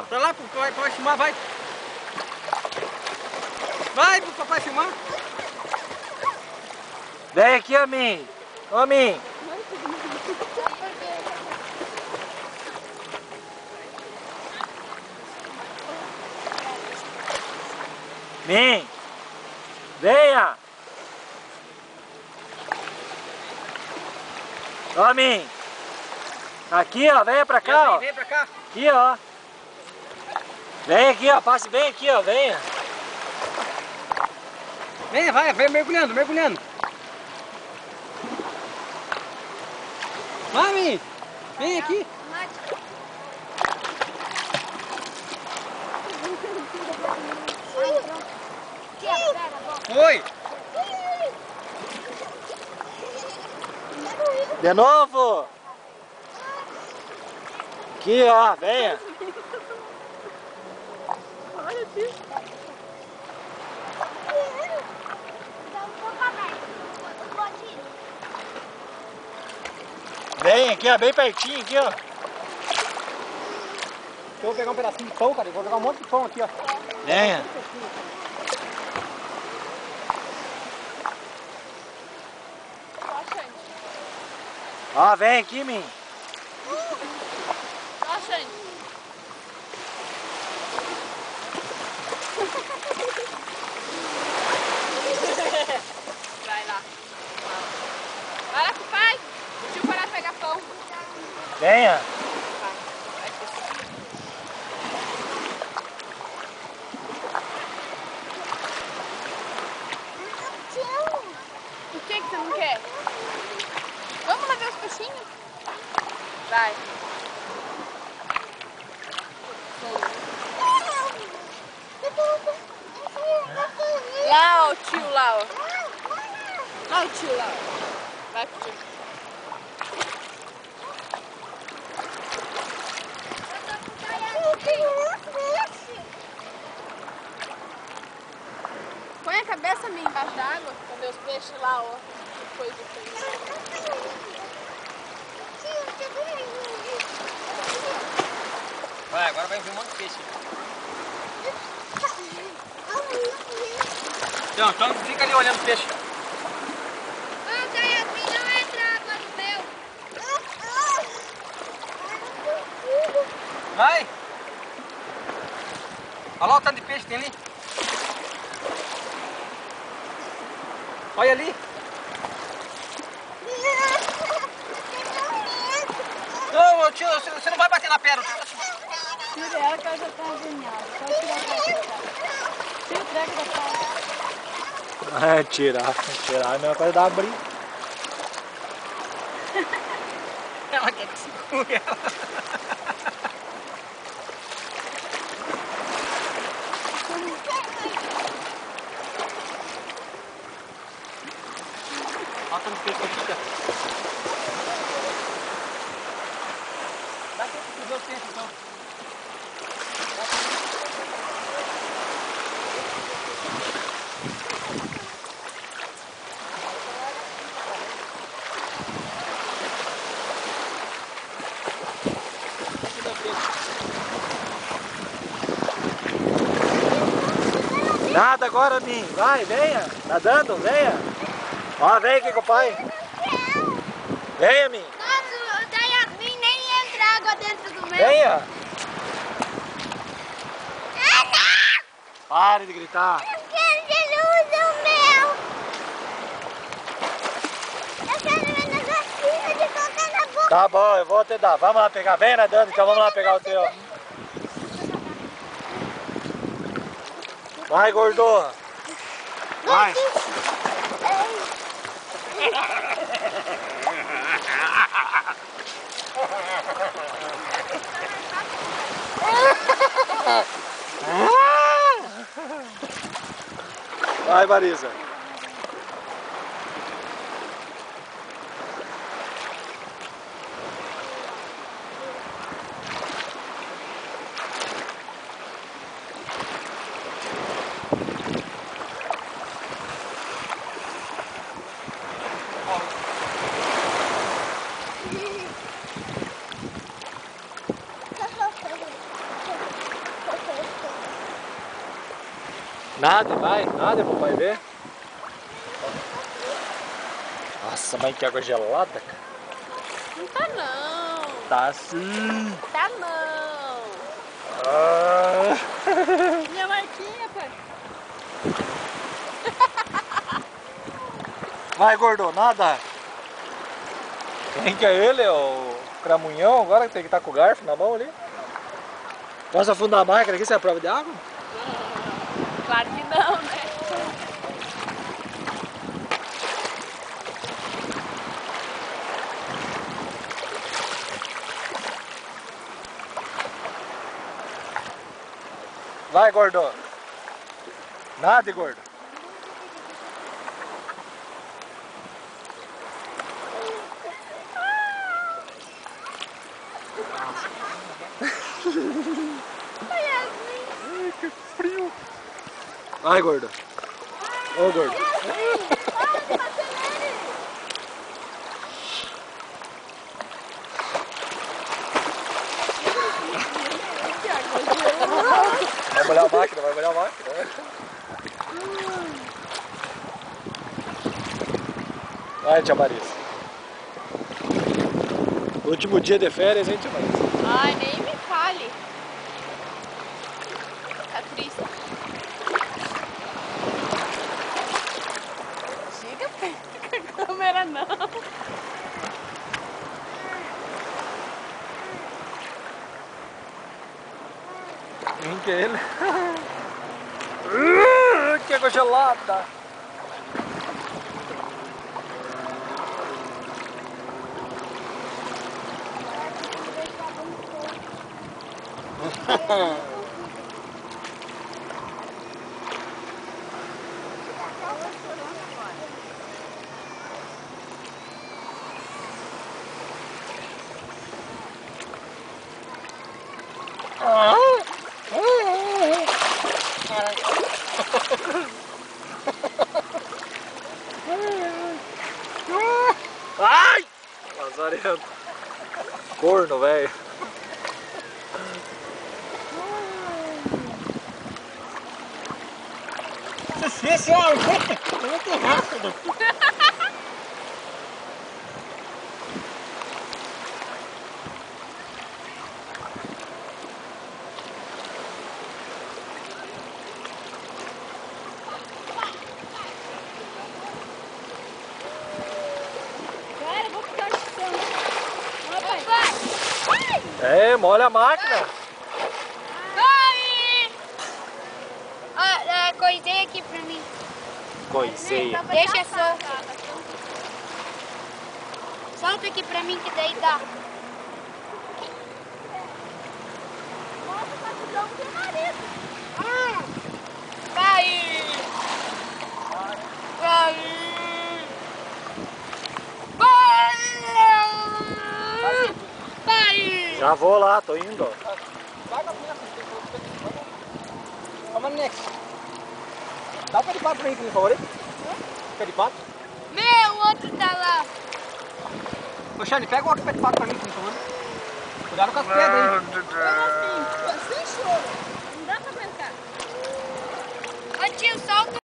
ó. Pra lá, pro papai filmar, vai. Vai pro papai filmar. Vem aqui, ó, Min. Ô, Min. Min. Venha. Ó, Min. Aqui, ó. Venha pra cá, ó. Vem pra cá. Aqui, ó. Vem aqui, ó. Passe bem aqui, ó. Venha. Vem, vai mergulhando, mergulhando. Vai, Min. Vem aqui. Foi. De novo. Aqui, ó. Venha. Olha, tio. Vem aqui, ó. Bem pertinho aqui, ó. Eu vou pegar um pedacinho de pão, cara. Eu vou pegar um monte de pão aqui, ó. Venha. Ó, vem aqui, Min. Ó, Xande. Vai lá. Vai lá com o pai. O tio parar de pegar pão. Venha. Vai, vai. O que você não quer? Vamos lá ver os peixinhos? Vai. Lá, ó, o tio lá, ó. Lá o tio lá, ó. Vai pro tio. Põe a cabeça minha embaixo d'água, pra ver os peixes lá, ó. Que coisa feia. Vai, agora vai vir um monte de peixe. Então fica ali olhando o peixe. Vai! Olha lá o tanto de peixe que tem ali. Olha ali. Não, tio, você não vai bater na pedra. Tira ela que ela já tá agoniada. Pode tirar a cara. Tira o treco da cara. É, tirar é a mesma coisa da abrir. Ela quer que segure ela. Olha o tanto de peixe que fica. Dá tempo de ver o peixe então. Nada agora, Min. Vai, venha. Nadando, venha. Ó, vem aqui com o pai. Venha, Min. Nossa, o Yasmin nem entra água dentro do meu. Venha. Pare de gritar. Eu quero que ele use o meu. Eu quero ver negocinho de colocar na boca. Tá bom, eu vou te dar. Vamos lá pegar. Vem nadando, então vamos lá pegar o teu. Vai, gordô. Vai. Vai, Marisa. Nada, vai, nada, papai ver. Nossa, mãe, que água gelada, cara. Não tá não. Tá sim. Tá não. Ah. Minha marquinha, pai. Vai, gordo, nada. Quem que é ele? É o Cramunhão agora que tem que estar com o garfo na mão ali. Posso afundar a máquina aqui? Você é a prova de água? Claro que não, né? Vai, gordo. Nada, gordo. Ai, que frio. Vai, gordo. Ô, gordo. Vai molhar a máquina, vai molhar a máquina. Vai, tia Marisa. Último dia de férias, hein, tia Marisa? Ai, nem me fale. Tá triste. Chega perto com a câmera, não. Quem que é ele? Que água gelada! Ai! Lazarento. Corno, velho. Esse é muito rápido. Cara, eu vou ficar chutando. Papai. É, molha a máquina. Coisei aqui pra mim. Coiseia. Deixa solto. Solta aqui pra mim que daí dá. Nossa, tá te dando de nariz. Vai! Vai! Vai! Vai! Já vou lá, tô indo. Vai com a minha. Vamos next. Dá o pé de pato pra mim, por favor. Pé de pato. Meu, o outro tá lá. Ô, Shane, pega o outro pé de pato pra mim, por favor. Cuidado com as pedras, hein. Sem choro. Não dá pra brincar. Ô tio, solta.